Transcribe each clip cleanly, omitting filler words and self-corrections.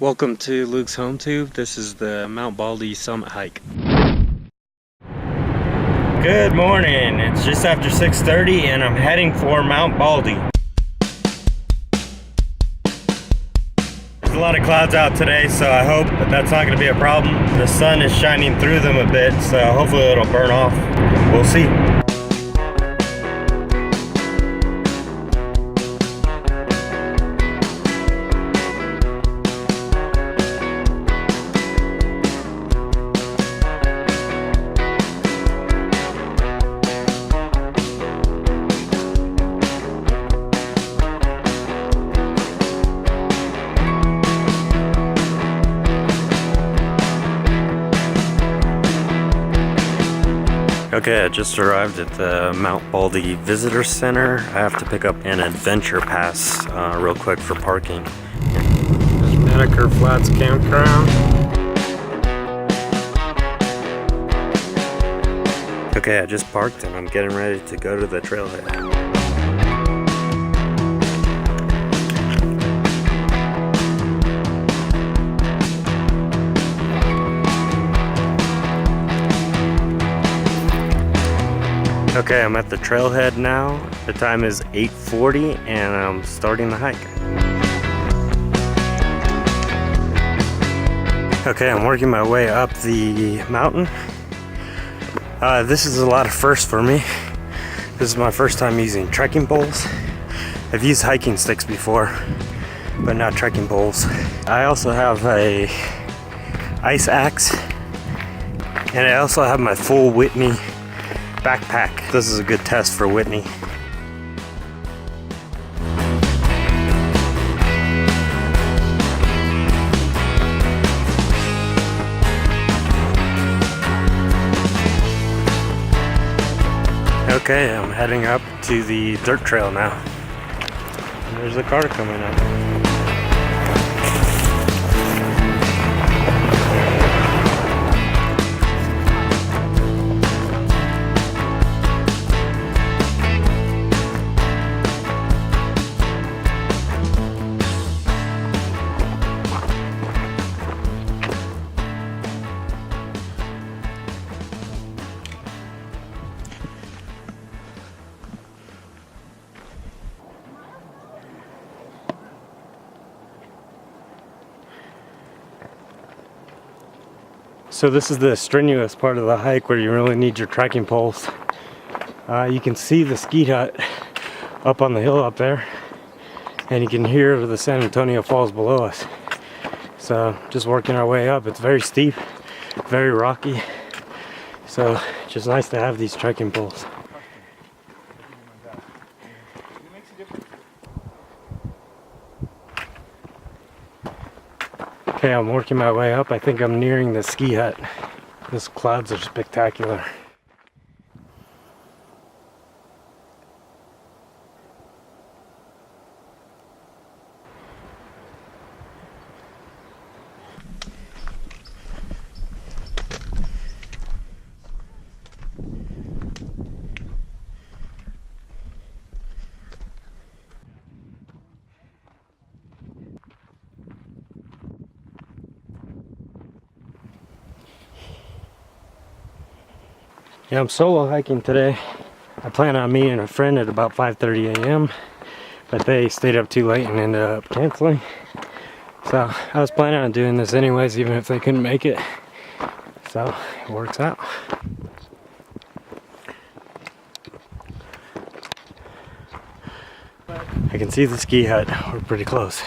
Welcome to Luke's HomeTube. This is the Mount Baldy summit hike. Good morning. It's just after 6:30 and I'm heading for Mount Baldy. There's a lot of clouds out today, so I hope that that's not going to be a problem. The sun is shining through them a bit, so hopefully it'll burn off. We'll see. Okay, I just arrived at the Mount Baldy Visitor Center. I have to pick up an adventure pass real quick for parking. There's Manaker Flats Campground. Okay, I just parked and I'm getting ready to go to the trailhead. Okay, I'm at the trailhead now. The time is 8:40 and I'm starting the hike. Okay, I'm working my way up the mountain. This is a lot of firsts for me. This is my first time using trekking poles. I've used hiking sticks before, but not trekking poles. I also have a ice axe, and I also have my full Whitney backpack. This is a good test for Whitney. Okay, I'm heading up to the dirt trail now. And there's a car coming up. So this is the strenuous part of the hike where you really need your trekking poles. You can see the ski hut up on the hill up there, and you can hear the San Antonio Falls below us. So just working our way up. It's very steep, very rocky, so just nice to have these trekking poles. Okay, I'm working my way up. I think I'm nearing the ski hut. These clouds are spectacular. Yeah, I'm solo hiking today. I plan on meeting a friend at about 5:30 a.m. but they stayed up too late and ended up canceling. So I was planning on doing this anyways, even if they couldn't make it. So it works out. I can see the ski hut. We're pretty close.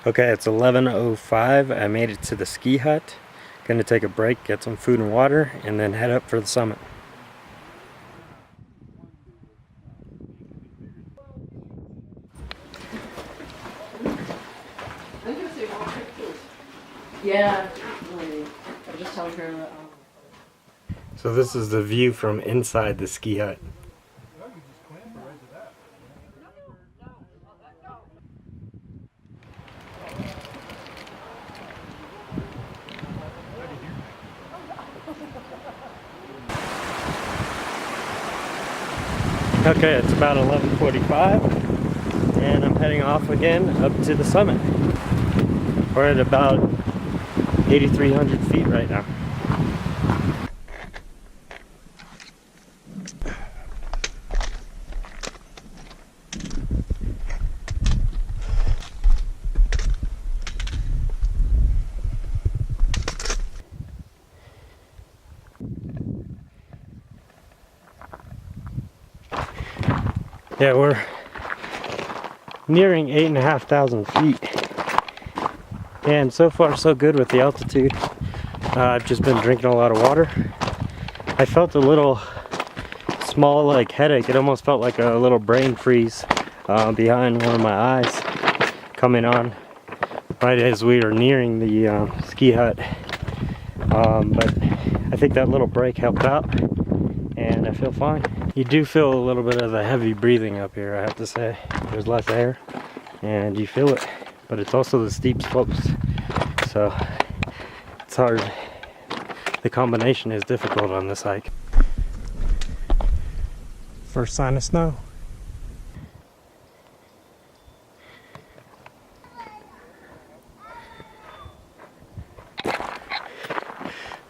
Okay, it's 11:05. I made it to the ski hut. Gonna take a break, get some food and water, and then head up for the summit. Yeah, I just tell her. So this is the view from inside the ski hut. Okay, it's about 11:45 and I'm heading off again up to the summit. We're at about 8,300 feet right now. Yeah, we're nearing 8,500 feet. And so far so good with the altitude. I've just been drinking a lot of water. I felt a little small like headache. It almost felt like a little brain freeze behind one of my eyes coming on right as we were nearing the ski hut. But I think that little break helped out and I feel fine. You do feel a little bit of the heavy breathing up here, I have to say. There's less air and you feel it, but it's also the steep slopes, so it's hard. The combination is difficult on this hike. First sign of snow.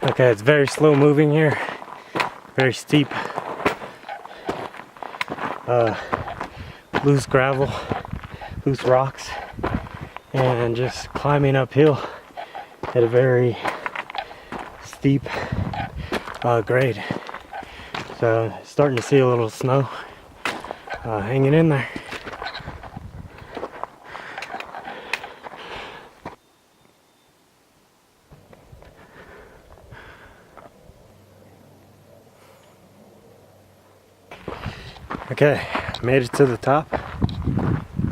Okay, it's very slow moving here, very steep. Loose gravel, loose rocks, and just climbing uphill at a very steep grade. So starting to see a little snow hanging in there. Okay, made it to the top.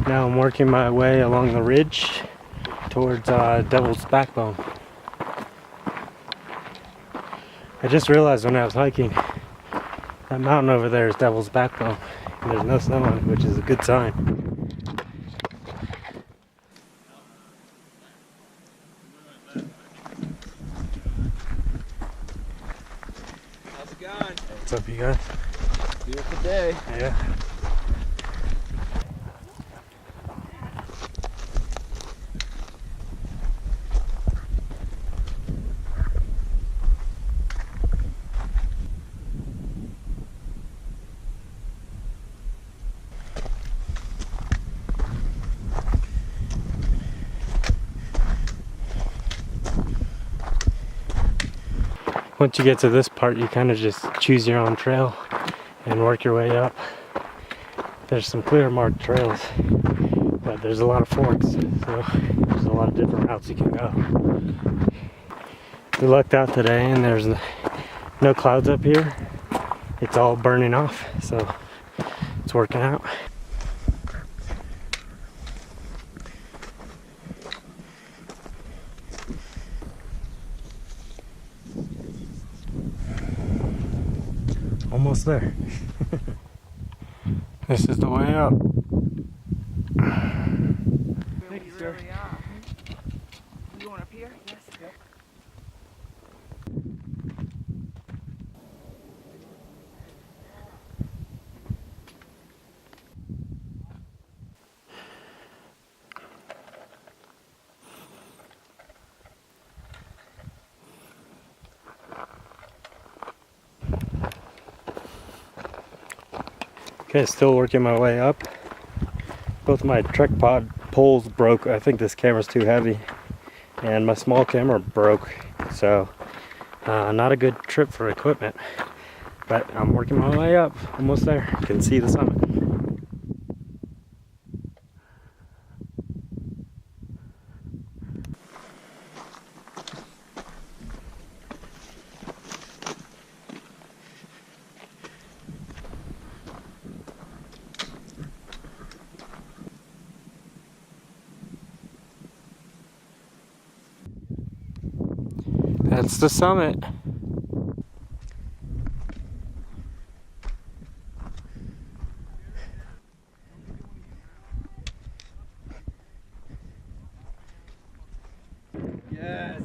Now I'm working my way along the ridge towards Devil's Backbone. I just realized when I was hiking, that mountain over there is Devil's Backbone, and there's no snow on it, which is a good sign. How's it going? What's up, you guys? Beautiful day. Yeah. Once you get to this part, you kind of just choose your own trail and work your way up. There's some clear marked trails, but there's a lot of forks, so there's a lot of different routes you can go. We lucked out today and there's no clouds up here. It's all burning off, so it's working out. Almost there. This is the way up. Thank you, sir. You going up here? Yes. Yep. Okay, still working my way up. Both my trek pod poles broke. I think this camera's too heavy, and my small camera broke, so not a good trip for equipment, but I'm working my way up. Almost there. You can see the summit. That That's the summit. Yes.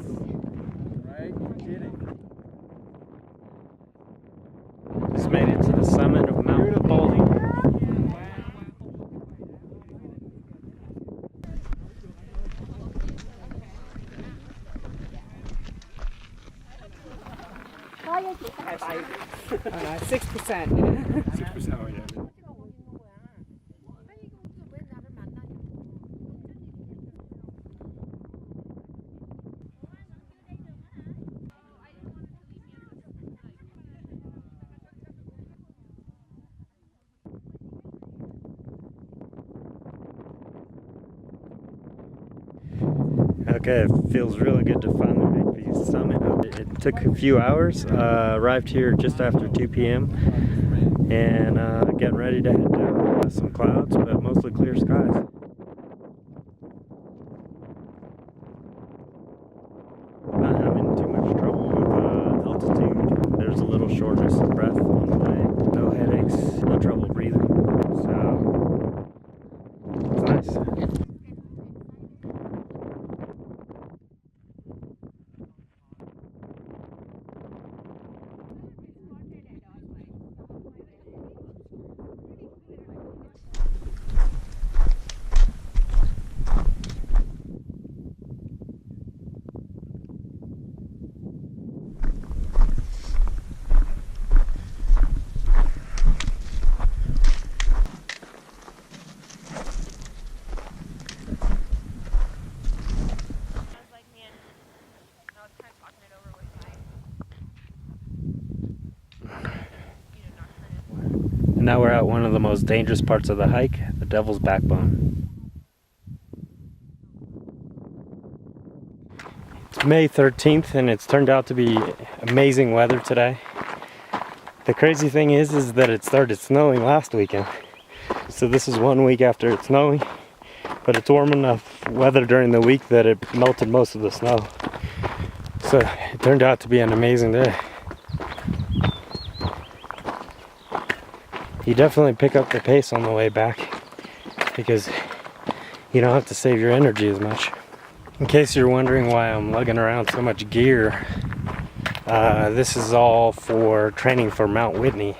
Right? You're kidding. Just made it to the summit of Mount Baldy. Alright, 6%. 6%. Oh, yeah. Okay, it feels really good to finally make the summit. It took a few hours. Arrived here just after 2 p.m. and getting ready to head down. Some clouds, but mostly clear skies. Not having too much trouble with altitude. There's a little shortness of breath on the way. No headaches, no trouble breathing. So it's nice. And now we're at one of the most dangerous parts of the hike, the Devil's Backbone. It's May 13th and it's turned out to be amazing weather today. The crazy thing is that it started snowing last weekend. So this is 1 week after it's snowing, but it's warm enough weather during the week that it melted most of the snow. So it turned out to be an amazing day. You definitely pick up the pace on the way back because you don't have to save your energy as much. In case you're wondering why I'm lugging around so much gear, this is all for training for Mount Whitney.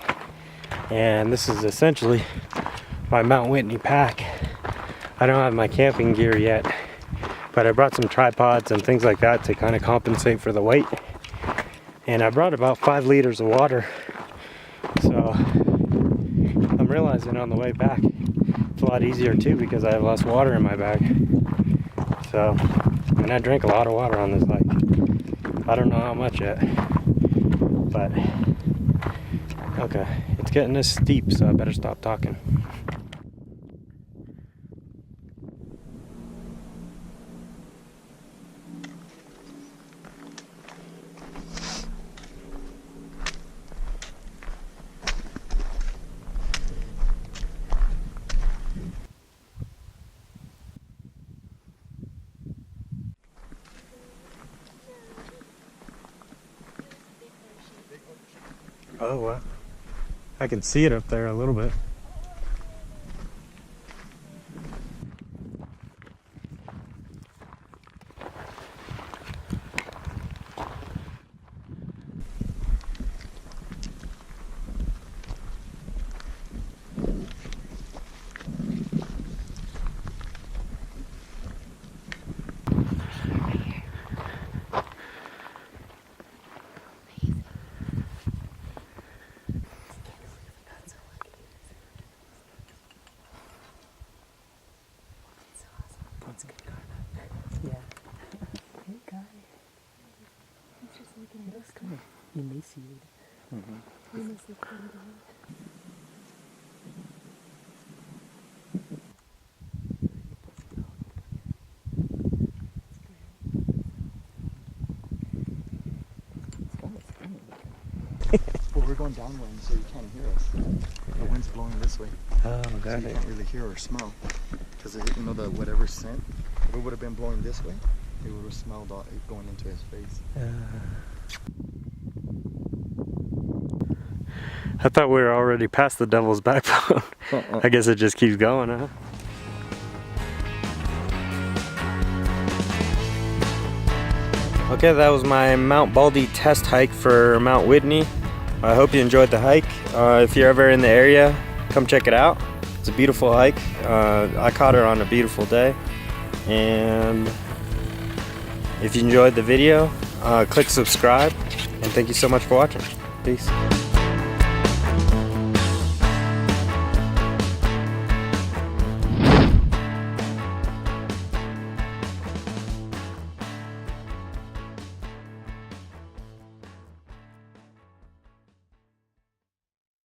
And this is essentially my Mount Whitney pack. I don't have my camping gear yet, but I brought some tripods and things like that to kind of compensate for the weight. And I brought about 5 liters of water. So I'm realizing on the way back it's a lot easier too because I have less water in my bag. So, and I drank a lot of water on this hike. I don't know how much yet, but okay, it's getting this steep, so I better stop talking. Oh wow, I can see it up there a little bit. Yeah. Hey guy. He's just looking at us kind of emaciated. Mm-hmm. He must look pretty down. Well, we're going downwind, so you can't hear us. The wind's blowing this way. Oh, So you can't really hear or smell. Because, you know, the whatever scent, if it would have been blowing this way, He would have smelled it going into his face. I thought we were already past the Devil's Backbone. I guess it just keeps going, huh? Okay, that was my Mount Baldy test hike for Mount Whitney. I hope you enjoyed the hike. If you're ever in the area, come check it out. It's a beautiful hike. I caught it on a beautiful day. And if you enjoyed the video, click subscribe. And thank you so much for watching. Peace.